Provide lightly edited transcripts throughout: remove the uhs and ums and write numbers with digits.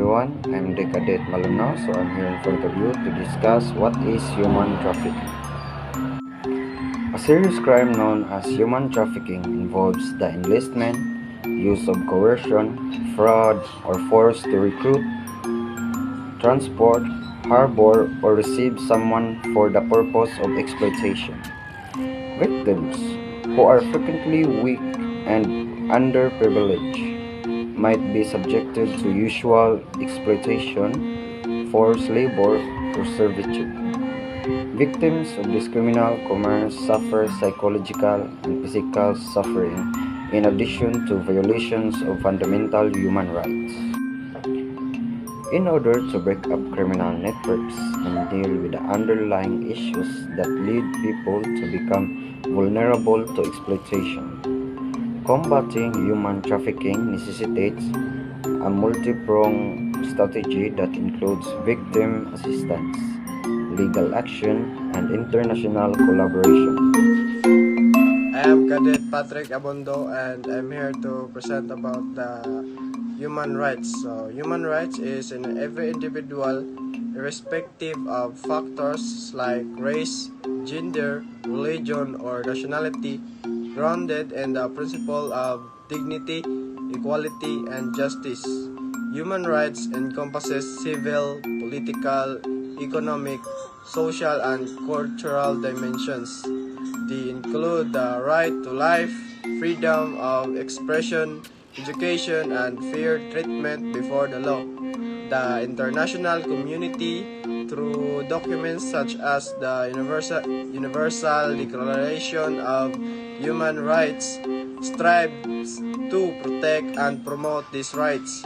everyone, I'm the Cadet Maluna, so I'm here in front of you to discuss what is human trafficking. A serious crime known as human trafficking involves the enlistment, use of coercion, fraud, or force to recruit, transport, harbor, or receive someone for the purpose of exploitation. Victims, who are frequently weak and underprivileged, might be subjected to usual exploitation, forced labor, or servitude. Victims of this criminal commerce suffer psychological and physical suffering in addition to violations of fundamental human rights. In order to break up criminal networks and deal with the underlying issues that lead people to become vulnerable to exploitation, combating human trafficking necessitates a multi-pronged strategy that includes victim assistance, legal action, and international collaboration. I am Cadet Patrick Abondo and I'm here to present about the human rights. So human rights is in every individual irrespective of factors like race, gender, religion, or nationality, grounded in the principle of dignity, equality, and justice. Human rights encompasses civil, political, economic, social, and cultural dimensions. They include the right to life, freedom of expression, education, and fair treatment before the law. The international community, through documents such as the Universal Declaration of Human Rights, strives to protect and promote these rights,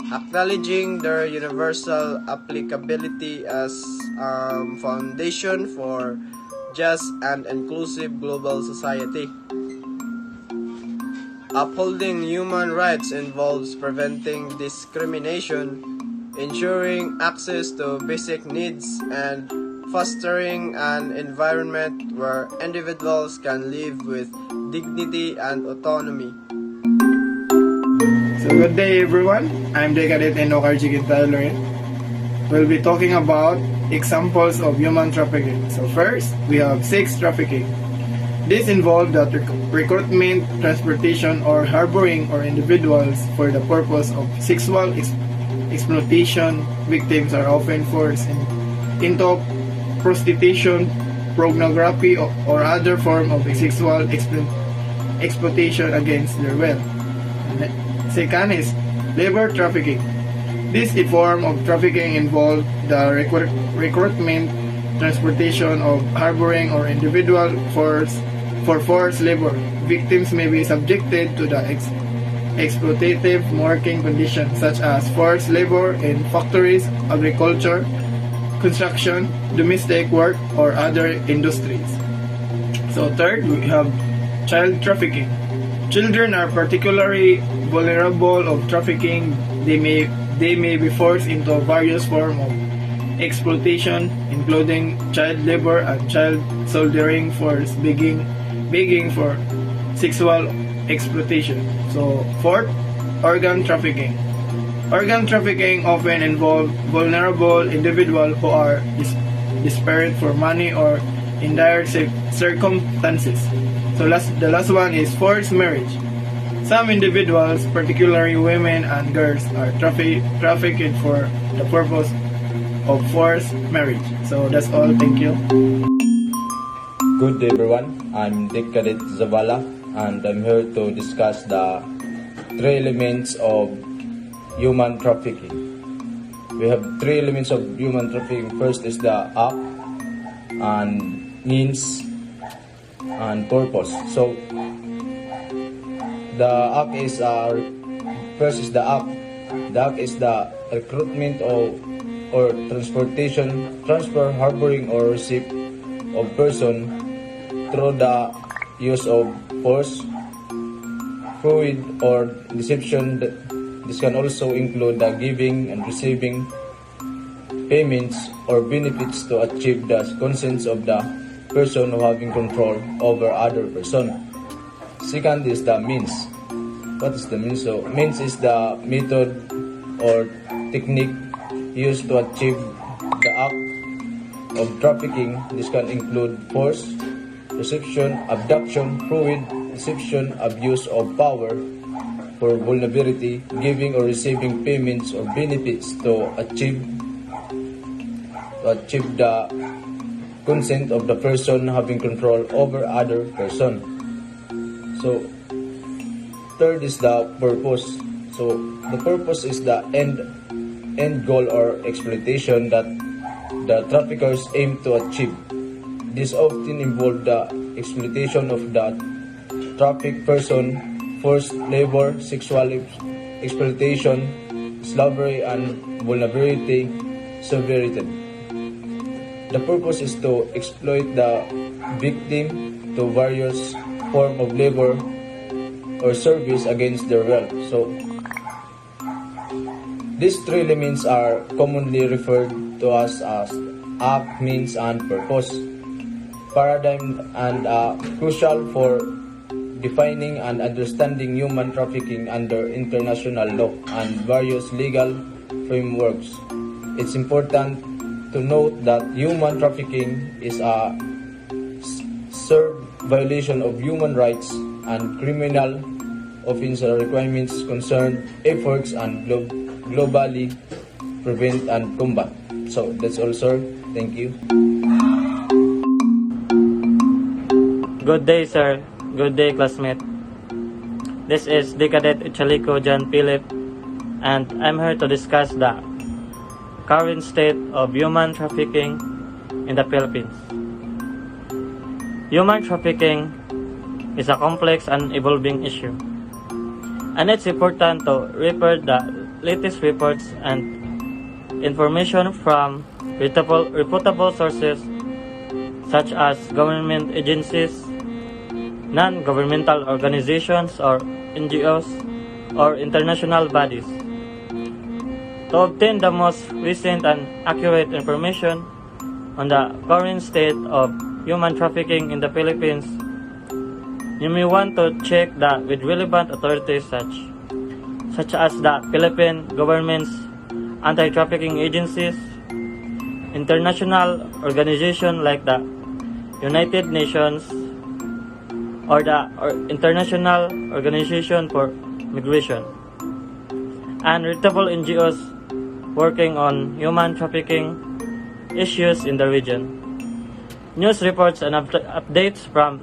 acknowledging their universal applicability as a foundation for just and inclusive global society. Upholding human rights involves preventing discrimination, ensuring access to basic needs, and fostering an environment where individuals can live with dignity and autonomy. So good day everyone, I'm the Cadet Enokarji Quintana. We'll be talking about examples of human trafficking. So first, we have sex trafficking. This involves the recruitment, transportation, or harboring of individuals for the purpose of sexual exploitation. Victims are often forced into prostitution, pornography, or other form of sexual exploitation against their will. Second is labor trafficking. This form of trafficking involves the recruitment, transportation of harboring or individual for forced labor. Victims may be subjected to the exploitative working conditions such as forced labor in factories, agriculture, construction, domestic work, or other industries. So third, we have child trafficking. Children are particularly vulnerable of trafficking. They may be forced into various forms of exploitation, including child labor and child soldering force, begging for sexual exploitation. So fourth, organ trafficking. Organ trafficking often involves vulnerable individuals who are desperate for money or in dire circumstances. So the last one is forced marriage. Some individuals, particularly women and girls, are trafficked for the purpose of forced marriage. So that's all. Thank you. Good day everyone, I'm Dick Cadet Zavala and I'm here to discuss the three elements of human trafficking. We have three elements of human trafficking. First is the act and means and purpose. So the act is first is the act. The act is the recruitment or transportation, transfer, harboring, or receipt of person through the use of force, fraud, or deception. This can also include the giving and receiving payments or benefits to achieve the consent of the person who having control over other person. Second is the means. What is the means? So means is the method or technique used to achieve the act of trafficking. This can include force, reception, abduction, fluid, deception, abuse of power for vulnerability, giving or receiving payments or benefits to achieve the consent of the person having control over other person. So third is the purpose. So the purpose is the end goal or exploitation that the traffickers aim to achieve. This often involves the exploitation of the trafficked person, forced labor, sexual exploitation, slavery, and vulnerability severity. The purpose is to exploit the victim to various forms of labor or service against their will. So these three elements are commonly referred to as act, means, and purpose. Paradigm and crucial for defining and understanding human trafficking under international law and various legal frameworks. It's important to note that human trafficking is a severe violation of human rights and criminal offense requirements concern efforts and globally prevent and combat. So that's all, sir. Thank you. Good day, sir. Good day, classmate. This is the Cadet Chalico John Philip, and I'm here to discuss the current state of human trafficking in the Philippines. Human trafficking is a complex and evolving issue, and it's important to refer the latest reports and information from reputable sources such as government agencies, non-governmental organizations or NGOs, or international bodies. To obtain the most recent and accurate information on the current state of human trafficking in the Philippines, you may want to check with relevant authorities such as the Philippine government's anti-trafficking agencies, international organizations like the United Nations, or the International Organization for Migration, and reputable NGOs working on human trafficking issues in the region. News reports and updates from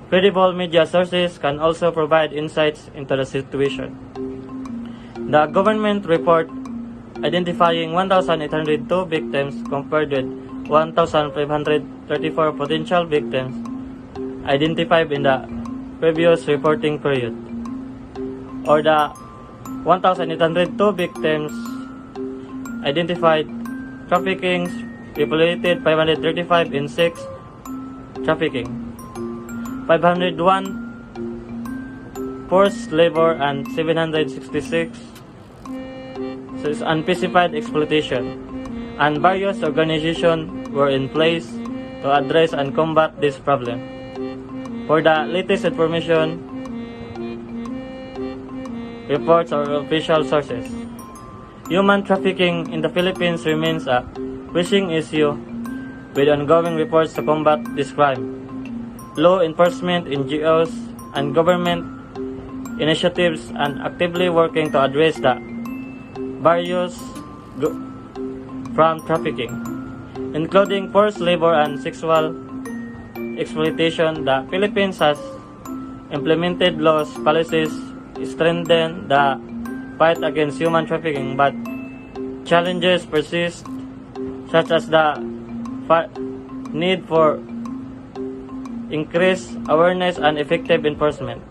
credible media sources can also provide insights into the situation. The government report identifying 1,802 victims compared with 1,534 potential victims identified in the previous reporting period, or the 1,802 victims identified trafficking reported 535 in sex trafficking, 501 forced labor, and 766 unspecified exploitation, and various organizations were in place to address and combat this problem. For the latest information, reports or official sources, human trafficking in the Philippines remains a pressing issue with ongoing reports to combat this crime. Law enforcement, NGOs, and government initiatives are actively working to address the barriers from trafficking, including forced labor and sexual exploitation. The Philippines has implemented laws, policies, strengthen the fight against human trafficking, but challenges persist, such as the need for increased awareness and effective enforcement.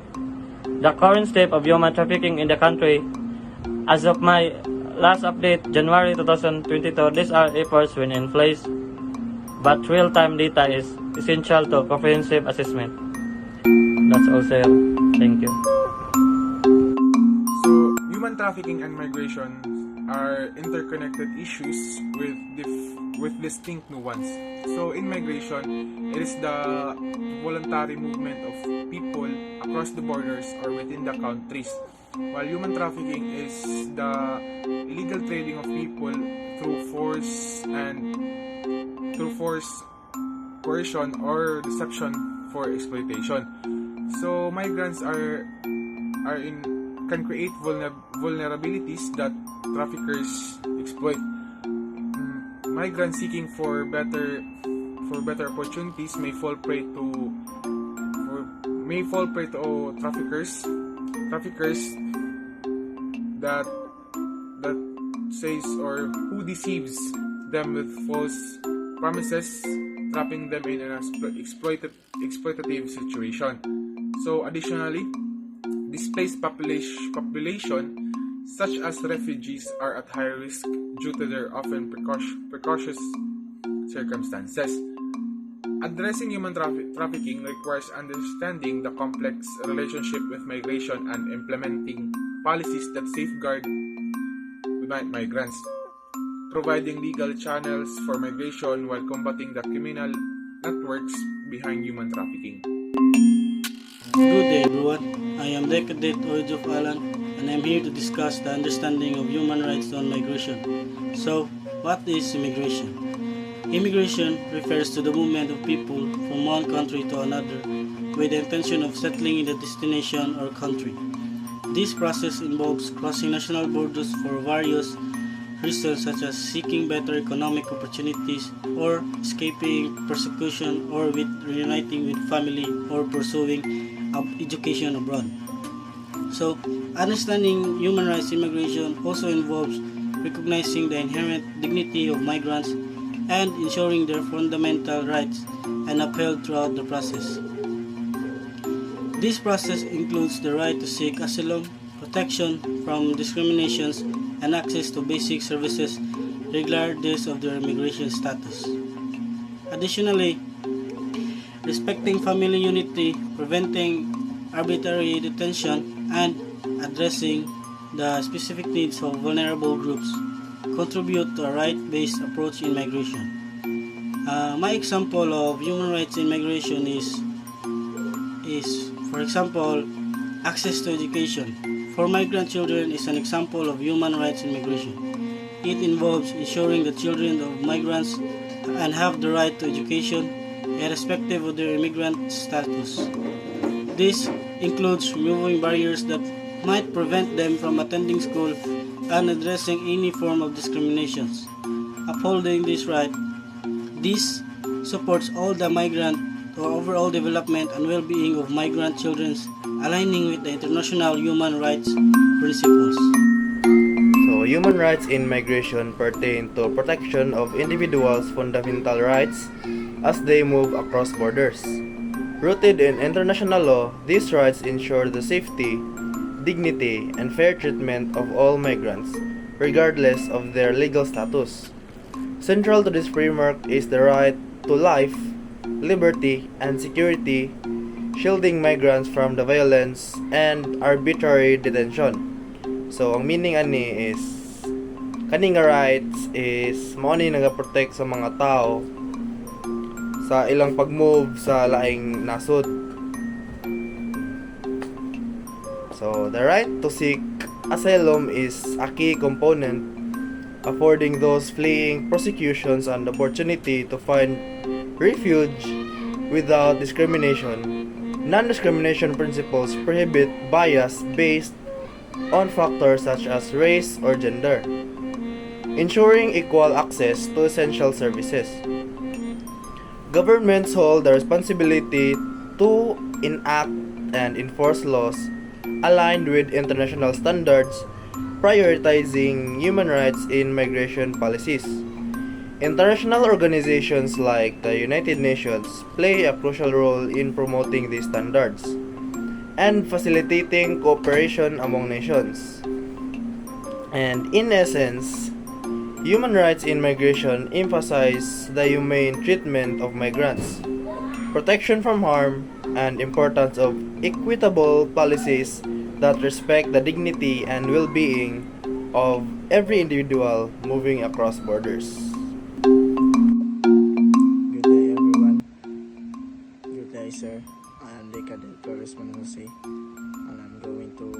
The current state of human trafficking in the country, as of my last update, January 2022, these are efforts when in place, but real-time data is essential to comprehensive assessment. That's all, sir. Thank you. So, human trafficking and migration are interconnected issues with distinct nuance. So, in migration, it is the voluntary movement of people across the borders or within the countries while human trafficking is the illegal trading of people through force, coercion, or deception for exploitation. So migrants are in can create vulnerabilities that traffickers exploit. Migrants seeking for better opportunities may fall prey to traffickers that that says or who deceives them with false promises, trapping them in an exploitative situation. So additionally, displaced population such as refugees are at high risk due to their often precocious circumstances. Addressing human trafficking requires understanding the complex relationship with migration and implementing policies that safeguard migrants, providing legal channels for migration while combating the criminal networks behind human trafficking. Good day everyone, I am Decadent Oid of Alan and I'm here to discuss the understanding of human rights on migration. So, what is immigration? Immigration refers to the movement of people from one country to another with the intention of settling in the destination or country. This process involves crossing national borders for various reasons such as seeking better economic opportunities or escaping persecution or with reuniting with family or pursuing education abroad. So, understanding human rights immigration also involves recognizing the inherent dignity of migrants and ensuring their fundamental rights are upheld throughout the process. This process includes the right to seek asylum, protection from discriminations, and access to basic services regardless of their immigration status. Additionally, respecting family unity, preventing arbitrary detention, and addressing the specific needs of vulnerable groups contribute to a right-based approach in migration. My example of human rights in migration is, for example, access to education. For migrant children is an example of human rights in migration. It involves ensuring that children of migrants and have the right to education, irrespective of their immigrant status. This includes removing barriers that might prevent them from attending school and addressing any form of discriminations. Upholding this right, this supports all the migrant or overall development and well-being of migrant children, aligning with the international human rights principles. So, human rights in migration pertain to protection of individuals' fundamental rights as they move across borders. Rooted in international law, these rights ensure the safety, dignity, and fair treatment of all migrants, regardless of their legal status. Central to this framework is the right to life, liberty, and security, shielding migrants from the violence and arbitrary detention. So, ang meaning ani is kaning nga rights is mao ni nagaprotect sa mga tao sa ilang pag-move sa laing nasod. So, the right to seek asylum is a key component, affording those fleeing persecutions an opportunity to find refuge without discrimination. Non-discrimination principles prohibit bias based on factors such as race or gender, ensuring equal access to essential services. Governments hold the responsibility to enact and enforce laws aligned with international standards, prioritizing human rights in migration policies. International organizations like the United Nations play a crucial role in promoting these standards and facilitating cooperation among nations. And in essence, human rights in migration emphasize the humane treatment of migrants, protection from harm, and importance of equitable policies that respect the dignity and well-being of every individual moving across borders. Good day, everyone. Good day, sir. I am Decadent Flores Manose, and I'm going to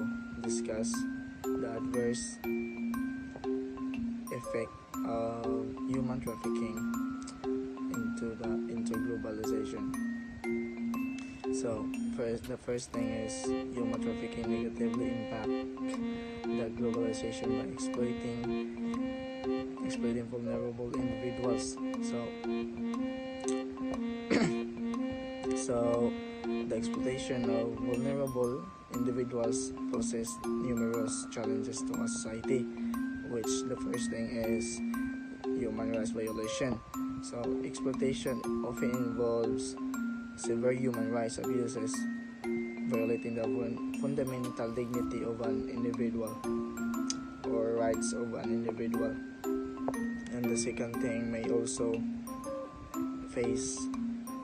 discuss the adverse effect of human trafficking into globalization. So the first thing is human trafficking negatively impact the globalization by exploiting vulnerable individuals. So the exploitation of vulnerable individuals poses numerous challenges to our society, which the first thing is human rights violation. So exploitation often involves severe human rights abuses, violating the fundamental dignity of an individual or rights of an individual. And the second thing may also face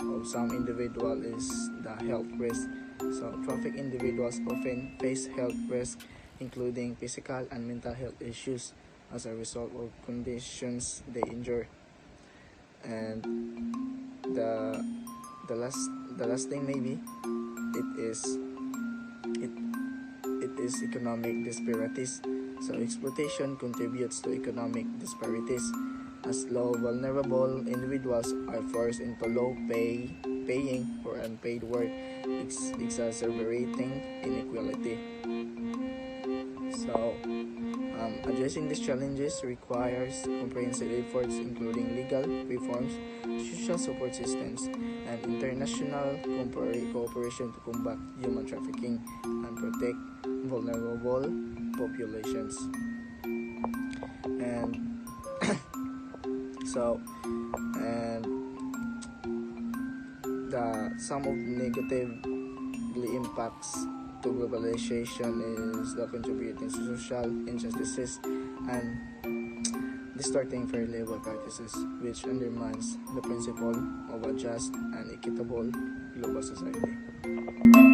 of some individual is the health risk. So trafficked individuals often face health risk, including physical and mental health issues as a result of conditions they endure. And the last thing maybe it is economic disparities. So exploitation contributes to economic disparities as low vulnerable individuals are forced into paying or unpaid work, exacerbating inequality. So addressing these challenges requires comprehensive efforts including legal reforms, social support systems, and international cooperation to combat human trafficking and protect vulnerable populations. And and some of negatively impacts to globalization is the contributing to social injustices and distorting fair labor practices, which undermines the principle of a just and equitable global society.